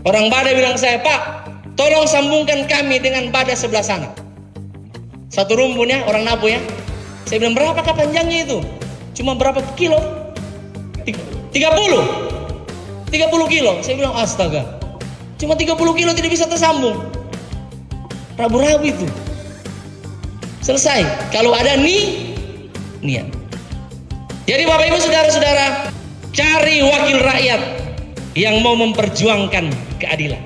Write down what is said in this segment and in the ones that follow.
Orang Bada bilang saya, Pak, tolong sambungkan kami dengan Bada sebelah sana. Satu rumpun ya, orang Napu ya. Saya bilang, berapakah panjangnya itu? Cuma berapa kilo? 30 kilo. Saya bilang, astaga, cuma 30 kilo tidak bisa tersambung. Rabu-rabu itu. Selesai. Kalau ada niat. Jadi Bapak Ibu saudara-saudara, cari wakil rakyat yang mau memperjuangkan keadilan.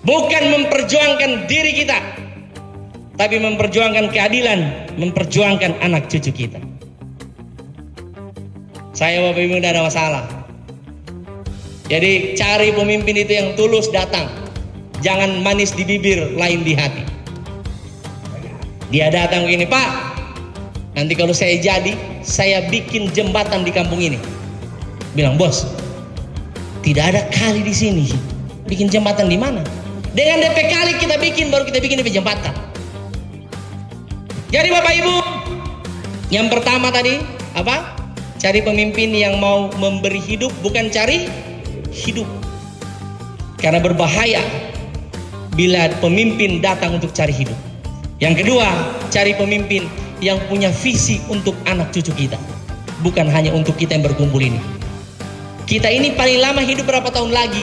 Bukan memperjuangkan diri kita, tapi memperjuangkan keadilan, memperjuangkan anak cucu kita. Saya Bapak Ibu tidak ada masalah. Jadi cari pemimpin itu yang tulus datang. Jangan manis di bibir, lain di hati. Dia datang begini, Pak, nanti kalau saya jadi, saya bikin jembatan di kampung ini. Bilang, bos, tidak ada kali di sini. Bikin jembatan di mana? Dengan DP kali kita bikin, baru kita bikin DP jembatan. Jadi Bapak Ibu, yang pertama tadi apa? Cari pemimpin yang mau memberi hidup, bukan cari hidup. Karena berbahaya bila pemimpin datang untuk cari hidup. Yang kedua, cari pemimpin yang punya visi untuk anak cucu kita, bukan hanya untuk kita yang berkumpul ini. Kita ini paling lama hidup berapa tahun lagi?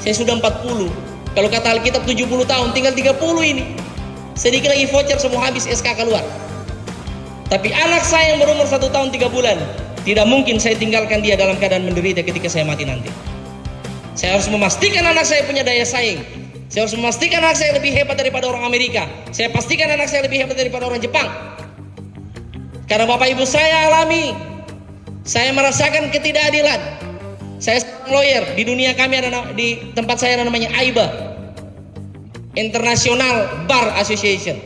Saya sudah 40. Kalau kata Alkitab 70 tahun, tinggal 30 ini. Sedikit lagi voucher semua habis, SK keluar. Tapi anak saya yang berumur 1 tahun 3 bulan, tidak mungkin saya tinggalkan dia dalam keadaan menderita ketika saya mati nanti. Saya harus memastikan anak saya punya daya saing. Saya harus memastikan anak saya lebih hebat daripada orang Amerika. Saya pastikan anak saya lebih hebat daripada orang Jepang. Karena Bapak Ibu saya alami, saya merasakan ketidakadilan. Saya lawyer, di dunia kami ada, di tempat saya ada namanya AIBA, International Bar Association.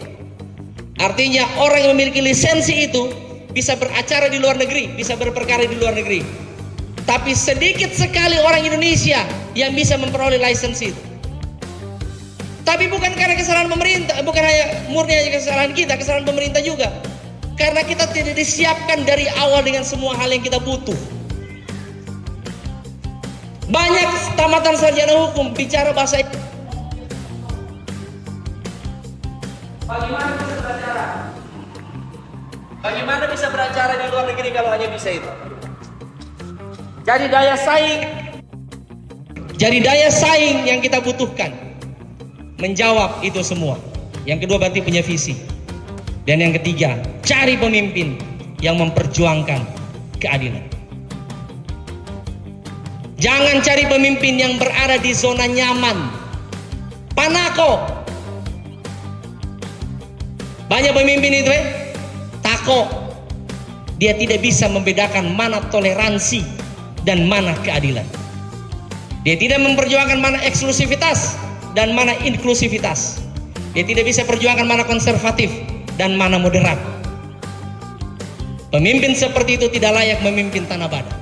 Artinya orang yang memiliki lisensi itu bisa beracara di luar negeri, bisa berperkara di luar negeri. Tapi sedikit sekali orang Indonesia yang bisa memperoleh lisensi itu. Tapi bukan karena kesalahan pemerintah, bukan hanya murni hanya kesalahan kita, kesalahan pemerintah juga. Karena kita tidak disiapkan dari awal dengan semua hal yang kita butuh. Banyak tamatan sarjana hukum bicara bahasa. Bagaimana bisa beracara? Bagaimana bisa beracara di luar negeri kalau hanya bisa itu? Jadi daya saing yang kita butuhkan. Menjawab itu semua. Yang kedua berarti punya visi. Dan yang ketiga, cari pemimpin yang memperjuangkan keadilan. Jangan cari pemimpin yang berada di zona nyaman. Panako. Banyak pemimpin itu tako. Dia tidak bisa membedakan mana toleransi dan mana keadilan. Dia tidak memperjuangkan mana eksklusivitas dan mana inklusivitas. Dia tidak bisa perjuangkan mana konservatif dan mana moderat. Pemimpin seperti itu tidak layak memimpin Tanah Bada.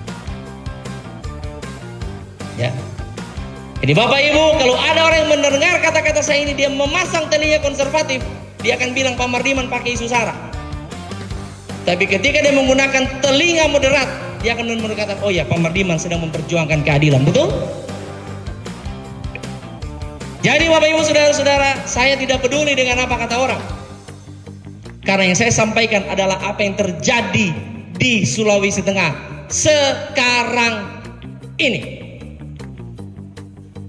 Ya. Jadi Bapak Ibu, kalau ada orang yang mendengar kata-kata saya ini, dia memasang telinga konservatif, dia akan bilang Pak Mardiman pakai isu sara. Tapi ketika dia menggunakan telinga moderat, dia akan berkata, oh ya, Pak Mardiman sedang memperjuangkan keadilan. Betul? Jadi Bapak Ibu saudara-saudara, saya tidak peduli dengan apa kata orang. Karena yang saya sampaikan adalah apa yang terjadi di Sulawesi Tengah sekarang ini.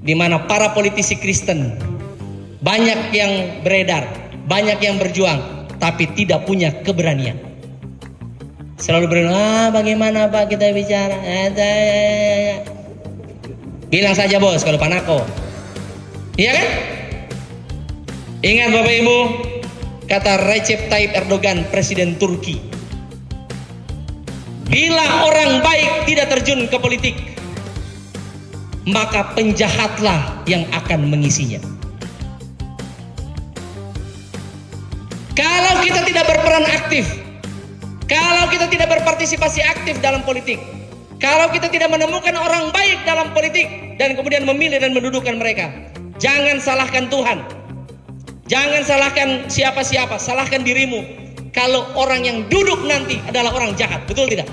Di mana para politisi Kristen banyak yang beredar, banyak yang berjuang, tapi tidak punya keberanian. Selalu berbilang, bagaimana Pak kita bicara? Bilang saja bos kalau panako. Iya kan? Ingat Bapak Ibu, kata Recep Tayyip Erdogan, Presiden Turki, bila orang baik tidak terjun ke politik, maka penjahatlah yang akan mengisinya. Kalau kita tidak berperan aktif, kalau kita tidak berpartisipasi aktif dalam politik, kalau kita tidak menemukan orang baik dalam politik dan kemudian memilih dan mendudukkan mereka, jangan salahkan Tuhan. Jangan salahkan siapa-siapa, salahkan dirimu. Kalau orang yang duduk nanti adalah orang jahat, betul tidak?